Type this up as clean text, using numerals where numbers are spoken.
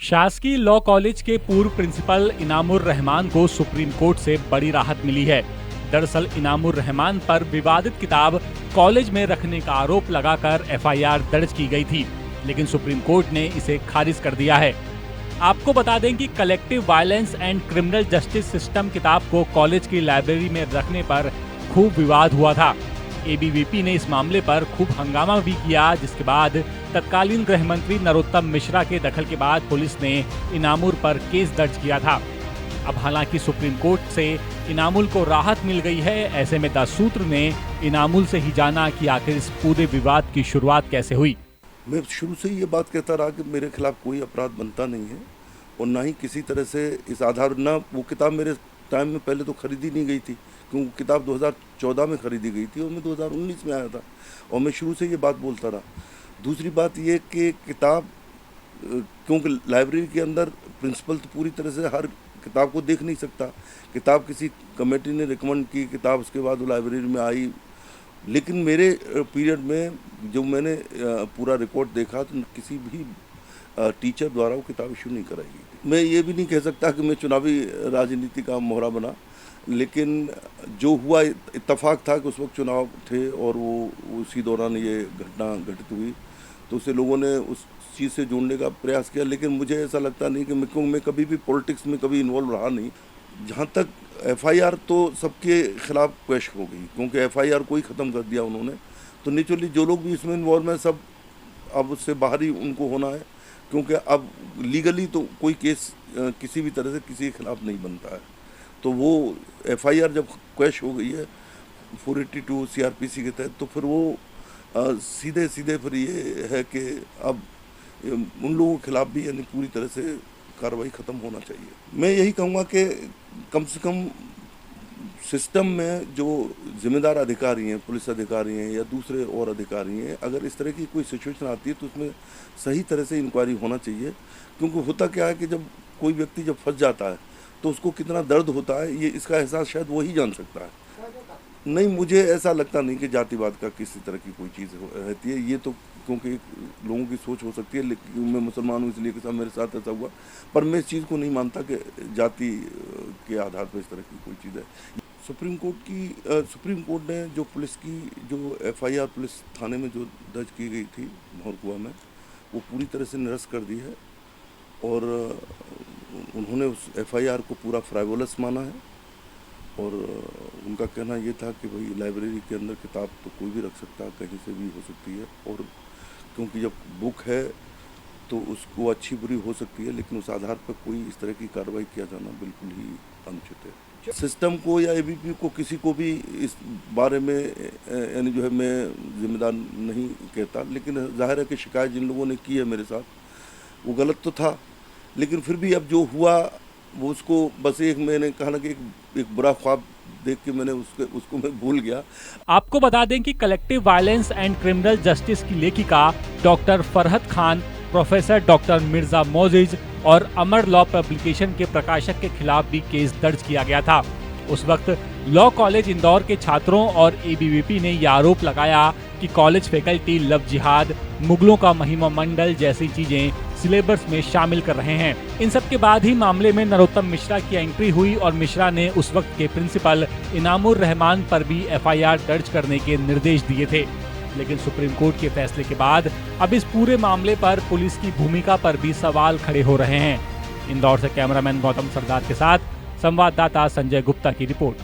शासकीय law college के पूर्व प्रिंसिपल इनामुर रहमान को सुप्रीम कोर्ट से बड़ी राहत मिली है। दरअसल इनामुर रहमान पर विवादित किताब कॉलेज में रखने का आरोप लगाकर एफआईआर दर्ज की गई थी, लेकिन सुप्रीम कोर्ट ने इसे खारिज कर दिया है। आपको बता दें कि collective violence and criminal justice system किताब को कॉलेज की लाइब्रेरी में रखने पर खूब विवाद हुआ था। एबीवीपी ने इस मामले पर खूब हंगामा भी किया, जिसके बाद तत्कालीन गृह मंत्री नरोत्तम मिश्रा के दखल के बाद पुलिस ने इनामुर पर केस दर्ज किया था। अब हालांकि सुप्रीम कोर्ट से इनामुल को राहत मिल गई है। ऐसे में द सूत्र ने इनामुल से ही जाना कि आखिर इस पूरे विवाद की शुरुआत कैसे हुई। मैं शुरू से ही ये बात कहता रहा कि मेरे खिलाफ कोई अपराध बनता नहीं है और ना ही किसी तरह से इस आधार ना वो किताब मेरे टाइम में पहले तो खरीदी नहीं गई थी, क्योंकि किताब 2014 में खरीदी गई थी और मैं 2019 में आया था और मैं शुरू से ये बात बोलता रहा। दूसरी बात ये कि किताब, क्योंकि लाइब्रेरी के अंदर प्रिंसिपल तो पूरी तरह से हर किताब को देख नहीं सकता। किताब किसी कमेटी ने रिकमेंड की किताब, उसके बाद वो लाइब्रेरी में आई। लेकिन मेरे पीरियड में जो मैंने पूरा रिकॉर्ड देखा तो किसी भी टीचर द्वारा वो किताब इशू नहीं कराई गई थी। मैं ये भी नहीं कह सकता कि मैं चुनावी राजनीति का मोहरा बना, लेकिन जो हुआ इत्तेफाक था कि उस वक्त चुनाव थे और वो उसी दौरान ये घटना घटित हुई, तो उसे लोगों ने उस चीज़ से जोड़ने का प्रयास किया। लेकिन मुझे ऐसा लगता नहीं कि मैं कभी भी पॉलिटिक्स में कभी इन्वॉल्व रहा नहीं। जहाँ तक एफआईआर तो सबके खिलाफ पेश हो गई, क्योंकि एफआईआर को ही ख़त्म कर दिया उन्होंने। तो नेचुरली जो लोग भी इसमें इन्वॉल्व हैं सब अब उससे बाहर ही उनको होना है, क्योंकि अब लीगली तो कोई केस किसी भी तरह से किसी के खिलाफ नहीं बनता है। तो वो एफआईआर जब क्वैश हो गई है 482 सीआरपीसी के तहत, तो फिर वो सीधे सीधे फिर ये है कि अब उन लोगों के खिलाफ भी यानी पूरी तरह से कार्रवाई ख़त्म होना चाहिए। मैं यही कहूँगा कि कम से कम सिस्टम में जो जिम्मेदार अधिकारी हैं, पुलिस अधिकारी हैं या दूसरे और अधिकारी हैं, अगर इस तरह की कोई सिचुएशन आती है तो उसमें सही तरह से इंक्वायरी होना चाहिए। क्योंकि होता क्या है कि जब कोई व्यक्ति जब फंस जाता है तो उसको कितना दर्द होता है, ये इसका एहसास शायद वही जान सकता है। नहीं, मुझे ऐसा लगता नहीं कि जातिवाद का किसी तरह की कोई चीज़ रहती है। ये तो क्योंकि लोगों की सोच हो सकती है, लेकिन मैं मुसलमान हूँ इसलिए कि मेरे साथ ऐसा हुआ, पर मैं इस चीज़ को नहीं मानता कि जाति के आधार पर इस तरह की कोई चीज़ है। सुप्रीम कोर्ट ने जो पुलिस की जो एफआईआर पुलिस थाने में जो दर्ज की गई थी भौरकुआ में, वो पूरी तरह से निरस्त कर दी है और उन्होंने उस एफआईआर को पूरा फ्राइवोलस माना है। और उनका कहना ये था कि भाई लाइब्रेरी के अंदर किताब तो कोई भी रख सकता है, कहीं से भी हो सकती है, और क्योंकि जब बुक है तो उसको अच्छी बुरी हो सकती है, लेकिन उस आधार पर कोई इस तरह की कार्रवाई किया जाना बिल्कुल ही अनुचित है। सिस्टम को या एबीपी को किसी को भी इस बारे में यानी जो है मैं जिम्मेदार नहीं कहता, लेकिन जाहिर है कि शिकायत जिन लोगों ने की है मेरे साथ वो गलत तो था, लेकिन फिर भी अब जो हुआ वो उसको बस मैंने कहा ना कि एक बुरा ख्वाब देख के मैंने उसको मैं भूल गया। आपको बता दें कि collective violence and criminal justice की लेखिका doctor Farhat Khan, professor doctor Mirza Moziz और अमर लॉ पब्लिकेशन के प्रकाशक के खिलाफ भी केस दर्ज किया गया था। उस वक्त लॉ कॉलेज इंदौर के छात्रों और एबीवीपी ने यह आरोप लगाया कि कॉलेज फैकल्टी लव जिहाद, मुगलों का महिमा मंडल जैसी चीजें सिलेबस में शामिल कर रहे हैं। इन सब के बाद ही मामले में नरोत्तम मिश्रा की एंट्री हुई और मिश्रा ने उस वक्त के प्रिंसिपल इनामुर रहमान पर भी एफआईआर दर्ज करने के निर्देश दिए थे। लेकिन सुप्रीम कोर्ट के फैसले के बाद अब इस पूरे मामले पर पुलिस की भूमिका पर भी सवाल खड़े हो रहे हैं। इंदौर से कैमरामैन गौतम सरदार के साथ संवाददाता संजय गुप्ता की रिपोर्ट।